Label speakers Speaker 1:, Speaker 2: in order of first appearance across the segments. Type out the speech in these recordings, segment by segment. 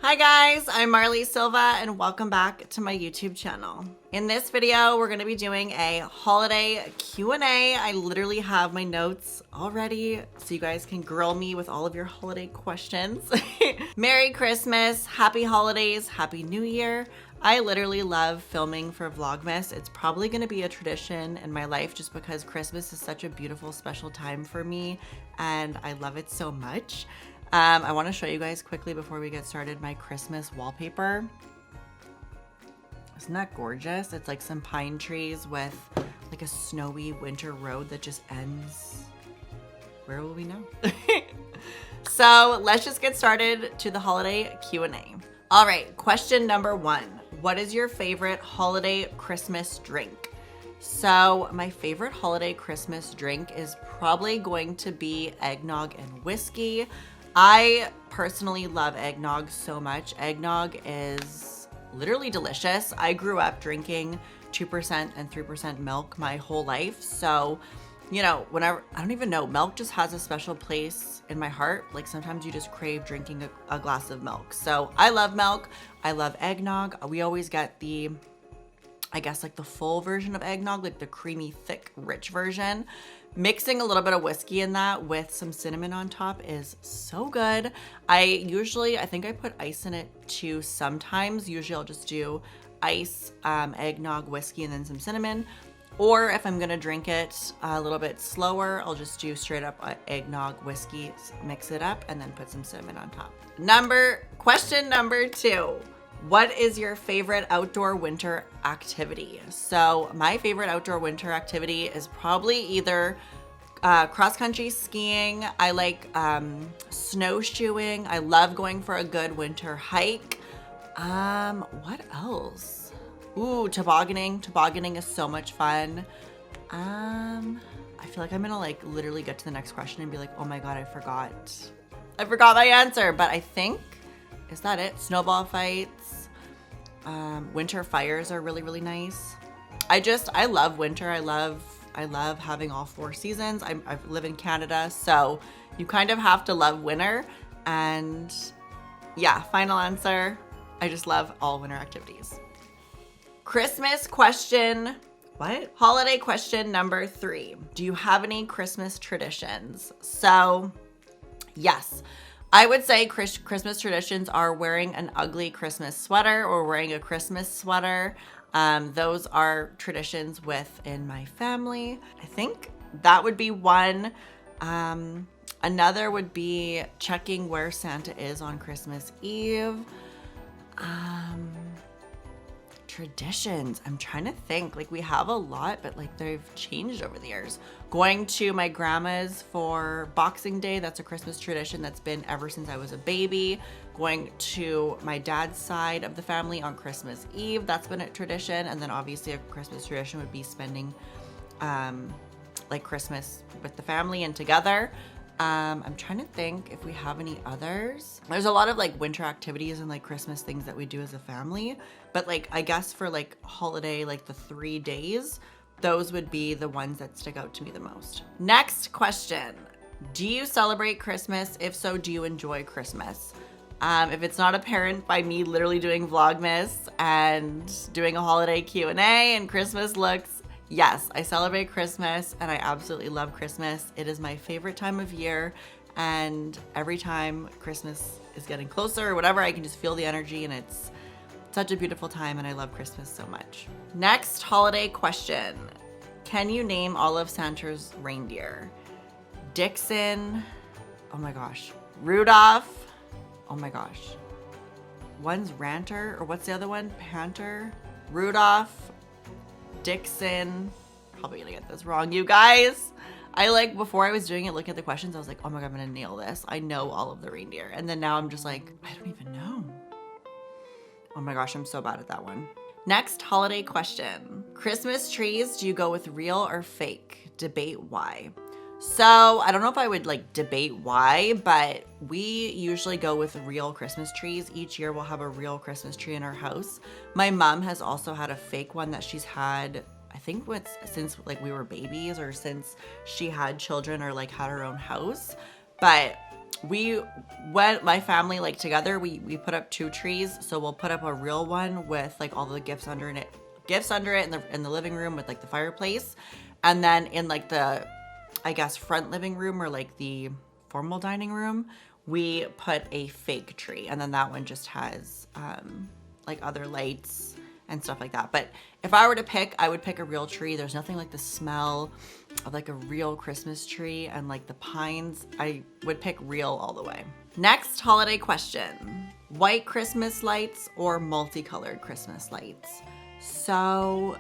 Speaker 1: Hi guys, I'm Marley Silva and welcome back to my YouTube channel. In this video, we're gonna be doing a holiday Q&A. I literally have my notes already so you guys can grill me with all of your holiday questions. Merry Christmas, Happy Holidays, Happy New Year. I literally love filming for Vlogmas. It's probably gonna be a tradition in my life just because Christmas is such a beautiful, special time for me and I love it so much. I want to show you guys quickly before we get started my Christmas wallpaper. Isn't that gorgeous? It's like some pine trees with like a snowy winter road that just ends. Where will we know? So let's just get started to the holiday Q&A. All right, question number 1. What is your favorite holiday Christmas drink? So my favorite holiday Christmas drink is probably going to be eggnog and whiskey. I personally love eggnog so much. Eggnog is literally delicious. I grew up drinking 2% and 3% milk my whole life. So, you know, whenever, I don't even know, milk just has a special place in my heart. Like sometimes you just crave drinking a glass of milk. So I love milk. I love eggnog. We always get the, I guess like the full version of eggnog, like the creamy, thick, rich version. Mixing a little bit of whiskey in that with some cinnamon on top is so good. I think I put ice in it too sometimes. Usually I'll just do ice, eggnog, whiskey, and then some cinnamon. Or if I'm gonna drink it a little bit slower, I'll just do straight up eggnog, whiskey, mix it up, and then put some cinnamon on top. Question number 2. What is your favorite outdoor winter activity? So my favorite outdoor winter activity is probably either cross-country skiing. I like snowshoeing. I love going for a good winter hike. What else? Ooh, tobogganing. Tobogganing is so much fun. I feel like I'm gonna like literally get to the next question and be like, oh my God, I forgot my answer. But I think, is that it? Snowball fights. Winter fires are really, really nice. I love winter. I love having all 4 seasons. I live in Canada, so you kind of have to love winter. And yeah, final answer. I just love all winter activities. Christmas question. What? Holiday question number 3. Do you have any Christmas traditions? So yes. I would say Christmas traditions are wearing an ugly Christmas sweater or wearing a Christmas sweater. Those are traditions within my family. I think that would be one. Another would be checking where Santa is on Christmas Eve. Traditions. I'm trying to think. Like we have a lot, but like they've changed over the years. Going to my grandma's for Boxing Day, that's a Christmas tradition that's been ever since I was a baby. Going to my dad's side of the family on Christmas Eve, that's been a tradition. And then obviously a Christmas tradition would be spending like Christmas with the family and together. I'm trying to think if we have any others. There's a lot of like winter activities and like Christmas things that we do as a family, but like I guess for like holiday, like the 3 days, those would be the ones that stick out to me the most. Next question. Do you celebrate Christmas? If so, do you enjoy Christmas? If it's not apparent by me literally doing Vlogmas and doing a holiday Q&A and Christmas looks, yes, I celebrate Christmas and I absolutely love Christmas. It is my favorite time of year, and every time Christmas is getting closer or whatever, I can just feel the energy and it's such a beautiful time and I love Christmas so much. Next holiday question. Can you name all of Santa's reindeer? Dixon, oh my gosh. Rudolph, oh my gosh. One's Ranter, or what's the other one? Panter? Rudolph, Dixon, probably gonna get this wrong, you guys. Before I was doing it, looking at the questions, I was like, oh my God, I'm gonna nail this. I know all of the reindeer. And then now I'm just like, I don't even know. Oh my gosh, I'm so bad at that one. Next holiday question. Christmas trees, do you go with real or fake? Debate why. So I don't know if I would like debate why, but we usually go with real Christmas trees. Each year we'll have a real Christmas tree in our house. My mom has also had a fake one that she's had, I think since like we were babies or since she had children or like had her own house. But when my family, like together, we put up 2 trees. So we'll put up a real one with like all the gifts under it in the living room with like the fireplace. And then in like the, I guess, front living room or like the formal dining room, we put a fake tree. And then that one just has like other lights and stuff like that. But if I were to pick, I would pick a real tree. There's nothing like the smell of like a real Christmas tree, and like the pines. I would pick real all the way. Next holiday question: white Christmas lights or multicolored Christmas lights? So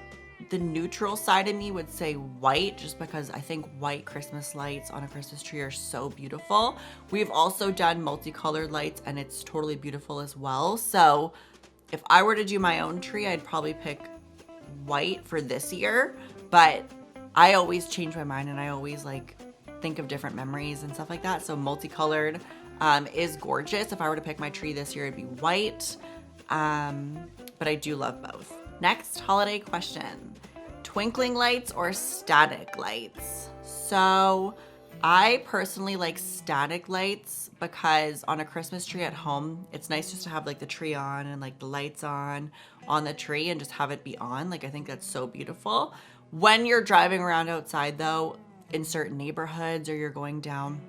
Speaker 1: the neutral side of me would say white, just because I think white Christmas lights on a Christmas tree are so beautiful. We've also done multicolored lights and it's totally beautiful as well. So if I were to do my own tree, I'd probably pick white for this year, but I always change my mind and I always like think of different memories and stuff like that. So multicolored is gorgeous. If I were to pick my tree this year, it'd be white, but I do love both. Next holiday question: twinkling lights or static lights? So I personally like static lights because on a Christmas tree at home, it's nice just to have like the tree on and like the lights on the tree and just have it be on. Like I think that's so beautiful. When you're driving around outside though, in certain neighborhoods, or you're going down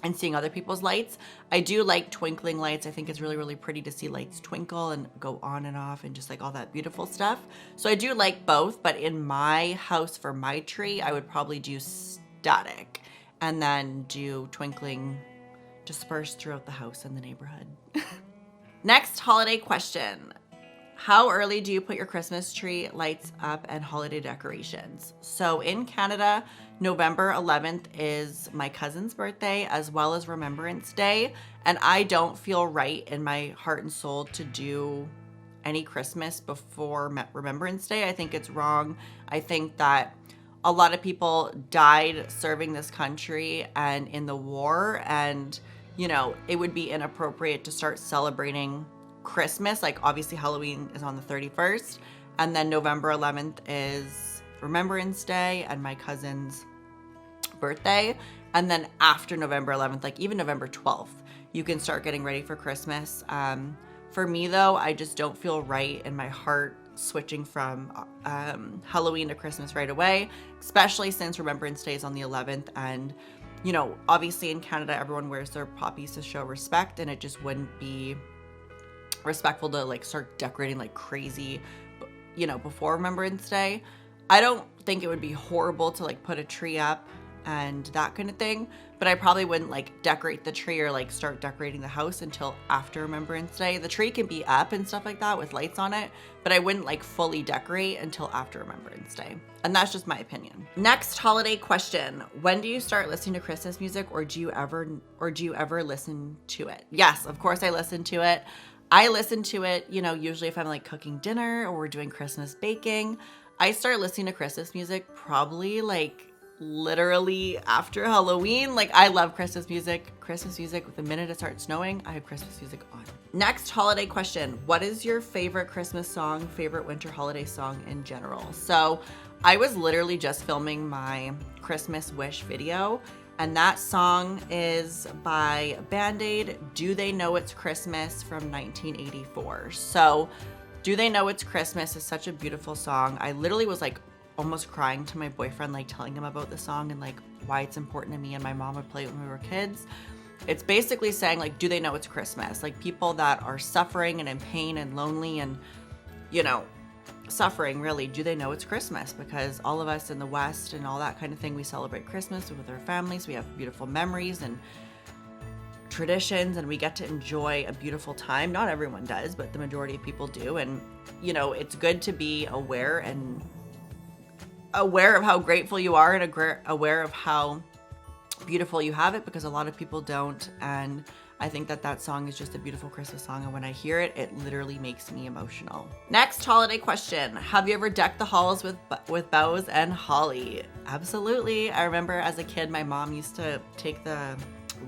Speaker 1: and seeing other people's lights, I do like twinkling lights. I think it's really, really pretty to see lights twinkle and go on and off and just like all that beautiful stuff. So I do like both, but in my house for my tree, I would probably do static and then do twinkling dispersed throughout the house and the neighborhood. Next holiday question: how early do you put your Christmas tree lights up and holiday decorations? So in Canada, November 11th is my cousin's birthday as well as Remembrance Day. And I don't feel right in my heart and soul to do any Christmas before Remembrance Day. I think it's wrong. I think that a lot of people died serving this country and in the war. And, you know, it would be inappropriate to start celebrating Christmas. Like obviously Halloween is on the 31st, and then November 11th is Remembrance Day and my cousin's birthday. And then after November 11th, like even November 12th, you can start getting ready for Christmas. For me though, I just don't feel right in my heart switching from Halloween to Christmas right away, especially since Remembrance Day is on the 11th. And, you know, obviously in Canada, everyone wears their poppies to show respect, and it just wouldn't be respectful to like start decorating like crazy, you know, before Remembrance Day. I don't think it would be horrible to like put a tree up and that kind of thing, but I probably wouldn't like decorate the tree or like start decorating the house until after Remembrance Day. The tree can be up and stuff like that with lights on it, but I wouldn't like fully decorate until after Remembrance Day. And that's just my opinion. Next holiday question: when do you start listening to Christmas music, or do you ever listen to it? Yes, of course I listen to it. I listen to it, you know, usually if I'm like cooking dinner or we're doing Christmas baking. I start listening to Christmas music probably like literally after Halloween. Like I love Christmas music. The minute it starts snowing, I have Christmas music on. Next holiday question: what is your favorite Christmas song, favorite winter holiday song in general? So I was literally just filming my Christmas wish video, and that song is by Band-Aid, Do They Know It's Christmas, from 1984. So Do They Know It's Christmas is such a beautiful song. I literally was like almost crying to my boyfriend, like telling him about the song and like why it's important to me, and my mom would play it when we were kids. It's basically saying like, do they know it's Christmas? Like people that are suffering and in pain and lonely and, you know, suffering really, do they know it's Christmas? Because all of us in the West and all that kind of thing, we celebrate Christmas with our families. We have beautiful memories and traditions, and we get to enjoy a beautiful time. Not everyone does, but the majority of people do. And, you know, it's good to be aware of how grateful you are and aware of how beautiful you have it, because a lot of people don't. And I think that song is just a beautiful Christmas song, and when I hear it, it literally makes me emotional. Next holiday question: have you ever decked the halls with bows and holly? Absolutely. I remember as a kid, my mom used to take the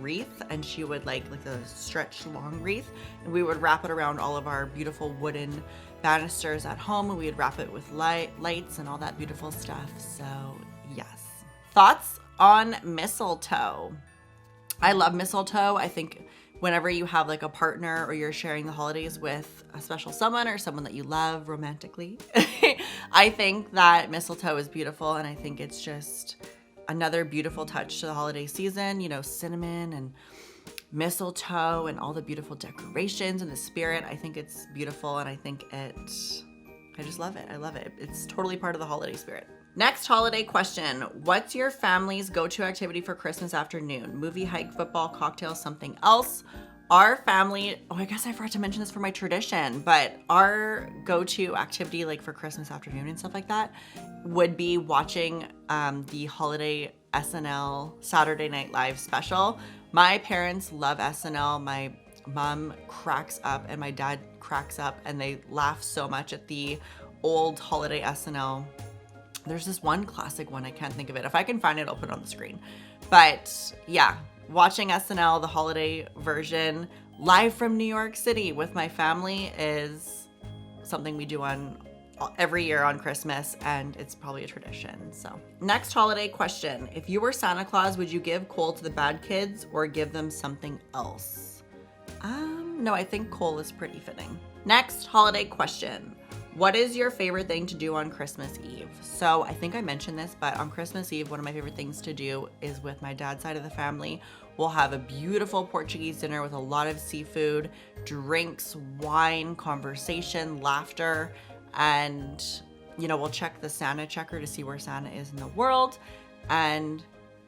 Speaker 1: wreath, and she would like the stretched long wreath, and we would wrap it around all of our beautiful wooden banisters at home, and we would wrap it with lights and all that beautiful stuff. So yes. Thoughts on mistletoe? I love mistletoe. I think whenever you have like a partner or you're sharing the holidays with a special someone or someone that you love romantically, I think that mistletoe is beautiful, and I think it's just another beautiful touch to the holiday season. You know, cinnamon and mistletoe and all the beautiful decorations and the spirit. I think it's beautiful, and I just love it. I love it. It's totally part of the holiday spirit. Next holiday question. What's your family's go-to activity for Christmas afternoon? Movie, hike, football, cocktail, something else? Our family, oh, I guess I forgot to mention this for my tradition, but our go-to activity like for Christmas afternoon and stuff like that would be watching the holiday SNL Saturday Night Live special. My parents love SNL. My mom cracks up and my dad cracks up, and they laugh so much at the old holiday SNL. There's this one classic one, I can't think of it. If I can find it, I'll put it on the screen. But yeah, watching SNL, the holiday version, live from New York City with my family is something we do on every year on Christmas, and it's probably a tradition. So next holiday question. If you were Santa Claus, would you give coal to the bad kids or give them something else? No, I think coal is pretty fitting. Next holiday question. What is your favorite thing to do on Christmas Eve? So I think I mentioned this, but on Christmas Eve, one of my favorite things to do is with my dad's side of the family. We'll have a beautiful Portuguese dinner with a lot of seafood, drinks, wine, conversation, laughter, and, you know, we'll check the Santa checker to see where Santa is in the world. And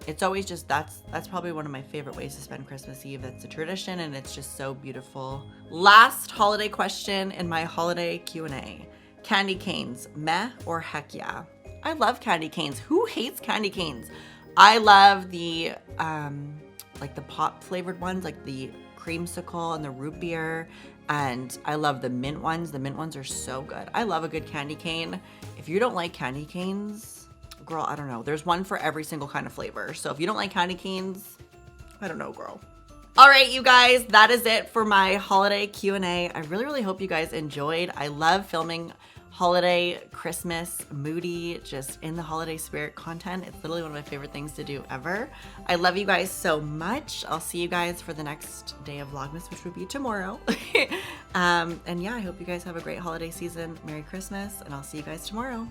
Speaker 1: it's always just, that's probably one of my favorite ways to spend Christmas Eve. That's a tradition, and it's just so beautiful. Last holiday question in my holiday Q&A. Candy canes, meh or heck yeah? I love candy canes. Who hates candy canes? I love the, like the pop flavored ones, like the creamsicle and the root beer. And I love the mint ones. The mint ones are so good. I love a good candy cane. If you don't like candy canes, girl, I don't know. There's one for every single kind of flavor. So if you don't like candy canes, I don't know, girl. All right, you guys, that is it for my holiday Q&A. I really, really hope you guys enjoyed. I love filming holiday, Christmas, moody, just in the holiday spirit content. It's literally one of my favorite things to do ever. I love you guys so much. I'll see you guys for the next day of Vlogmas, which would be tomorrow. And yeah, I hope you guys have a great holiday season. Merry Christmas, and I'll see you guys tomorrow.